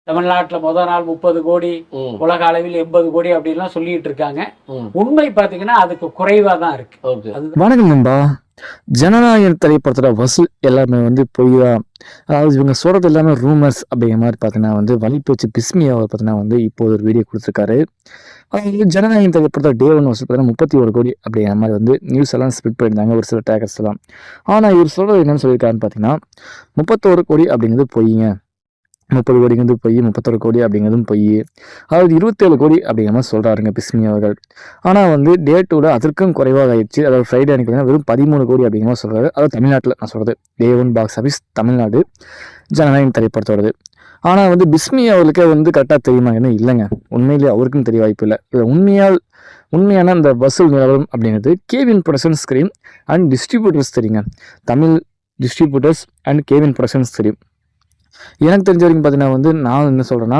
தமிழ்நாட்டுல முதல் நாள் 30 கோடி, உலக அளவில் 80 கோடி அப்படின்லாம் சொல்லிட்டு இருக்காங்க. உண்மை பாத்தீங்கன்னா அதுக்கு குறைவா தான் இருக்கு. வணக்கம் நண்பா. ஜனநாயக திரைப்படத்தோட வசூல் எல்லாமே வந்து பொய்யா, அதாவது இவங்க சொல்றது எல்லாமே ரூமர்ஸ் அப்படிங்கிற மாதிரி பார்த்தீங்கன்னா வலிப்பேச்சு பிஸ்மி அவர் பார்த்தீங்கன்னா இப்போ ஒரு வீடியோ கொடுத்துருக்காரு. அதாவது ஜனநாயகம் திரைப்படத்தோட டே ஒன் வசூல் பார்த்தீங்கன்னா 31 கோடி அப்படிங்கிற மாதிரி நியூஸ் எல்லாம் ஸ்பிட் பண்ணியிருந்தாங்க ஒரு சில டேக்கர்ஸ் எல்லாம். ஆனால் இவர் சொல்றது என்னன்னு சொல்லியிருக்காருன்னு பார்த்தீங்கன்னா 31 கோடி அப்படிங்கிறது பொய்ங்க, 30 கோடிங்கிறது பொய், 31 கோடி அப்படிங்கிறதும் பொய், அதாவது 27 கோடி அப்படிங்கிற மாதிரி சொல்கிறாருங்க பிஸ்மி அவர்கள். ஆனால் டே டூவில் அதற்கும் குறைவாக ஆயிடுச்சு. அதாவது ஃப்ரைடே அன்றைக்கி வெறும் 13 கோடி அப்படிங்கிற மாதிரி சொல்கிறாரு. அதாவது தமிழ்நாட்டில் நான் சொல்கிறது day one box office Tamil Nadu ஜனநாயகம் திரைப்படத்தோடது. ஆனால் பிஸ்மி அவர்களுக்கே கரெக்டாக தெரியுமா என்ன? இல்லைங்க, உண்மையிலேயே அவருக்கும் தெரிய வாய்ப்பு இல்லை. உண்மையான அந்த வசூல் நிலவரம் அப்படிங்கிறது கேவின் ப்ரொடக்ஷன்ஸ் தெரியும் அண்ட் டிஸ்ட்ரிபியூட்டர்ஸ் தெரியுங்க. Tamil distributors and Gavin productions தெரியும். எனக்கு தெரிஞ்ச வரைக்கும் பார்த்தீங்கன்னா நான் என்ன சொல்கிறேன்னா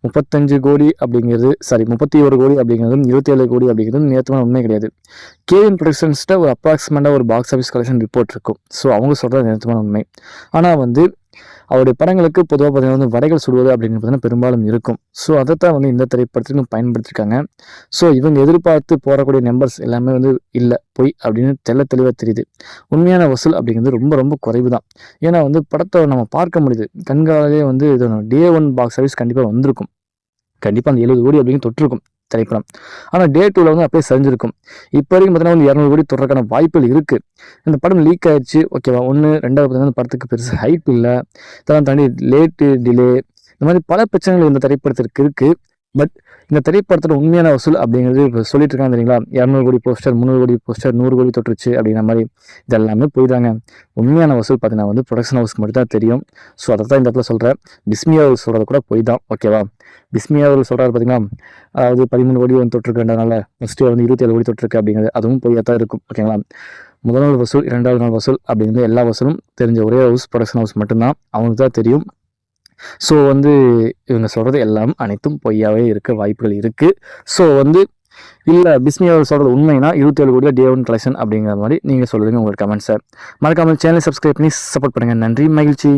35 கோடி அப்படிங்கிறது 31 கோடி அப்படிங்கிறதும் 27 கோடி அப்படிங்கிறதும் நேரத்தமான உண்மை கிடையாது. கேவின் ப்ரொடக்ஷன்ஸ்கிட்ட ஒரு அப்ராக்சிமேட்டாக ஒரு பாக்ஸ் ஆஃபீஸ் கலெக்ஷன் ரிப்போர்ட் இருக்கும். ஸோ அவங்க சொல்கிறது நேரத்தமான உண்மை. ஆனால் அவருடைய படங்களுக்கு பொதுவாக பார்த்தீங்கன்னா வடைகள் சுடுவது அப்படின்னு பார்த்தீங்கன்னா பெரும்பாலும் இருக்கும். ஸோ அதைத்தான் இந்த திரைப்படத்துக்கும் பயன்படுத்தியிருக்காங்க. ஸோ இவங்க எதிர்பார்த்து போடக்கூடிய நம்பர்ஸ் எல்லாமே இல்லை, பொய் அப்படின்னு தெளிவாக தெரியுது. உண்மையான வசூல் அப்படிங்கிறது ரொம்ப ரொம்ப குறைவு தான். ஏன்னா படத்தை நம்ம பார்க்க முடியுது கண்காலே இது டே ஒன் பாக்ஸ் ஆஃபீஸ் கண்டிப்பாக வந்திருக்கும். கண்டிப்பாக அந்த 70 கோடி அப்படின்னு தொட்டிருக்கும் திரைப்படம். ஆனால் டே டூவில் அப்படியே சரிஞ்சிருக்கும். இப்போ வரைக்கும் பார்த்தீங்கன்னா 200 கோடி தொடுறதுக்கான வாய்ப்புகள் இருக்குது. இந்த படம் லீக் ஆயிடுச்சு, ஓகேவா? ரெண்டாவது பார்த்தீங்கன்னா இந்த படத்துக்கு பெருசு ஹைப் இல்லை, இதெல்லாம் தாண்டி லேட்டு டிலே, இந்த மாதிரி பல பிரச்சனைகள் இந்த திரைப்படத்திற்கு இருக்குது. பட் இந்த திரைப்படத்தோட உண்மையான வசூல் அப்படிங்கிறது இப்போ சொல்லிட்டு இருக்காங்க தெரியுங்களா? 200 கோடி போஸ்டர், 300 கோடி போஸ்டர், 100 கோடி தொட்டுருச்சு அப்படிங்கிற மாதிரி. இதெல்லாமே போயிட்டாங்க. உண்மையான வசூல் பார்த்தீங்கன்னா ப்ரொடக்ஷன் ஹவுஸ்க்கு மட்டும் தான் தெரியும். ஸோ அதை தான் இந்த இடத்துல சொல்கிறேன். பிஸ்மி அவர்கள் சொல்கிறது கூட போய் தான், ஓகேவா? பிஸ்மி அவர்கள் சொல்கிறாரு பார்த்தீங்கன்னா, அதாவது 13 கோடி தொட்டிருக்கேன்றனால நெக்ஸ்ட்டு 27 கோடி தொட்டிருக்கு அப்படிங்கிறது அதுவும் போய் தான் இருக்கும், ஓகேங்களா? முதல் நாள் வசூல், 2வது நாள் வசூல் அப்படிங்கிறது எல்லா வசூலும் தெரிஞ்ச ஒரே ஹவுஸ் ப்ரொடக்ஷன் ஹவுஸ் மட்டும்தான், அவங்களுக்கு தான் தெரியும். ஸோ இவங்க சொல்கிறது எல்லாம் அனைத்தும் பொய்யாவே இருக்க வாய்ப்புகள் இருக்குது. ஸோ இல்லை பிஸ்மி அவர் சொல்கிறது உண்மைனா 27 கோடியில் டே ஒன் கலெக்ஷன் அப்படிங்கிற மாதிரி நீங்கள் சொல்லுங்கள் உங்களோட கமெண்ட்ஸை. மறக்காமல் சேனலை சப்ஸ்கிரைப் பண்ணி சப்போர்ட் பண்ணுங்கள். நன்றி, மகிழ்ச்சி.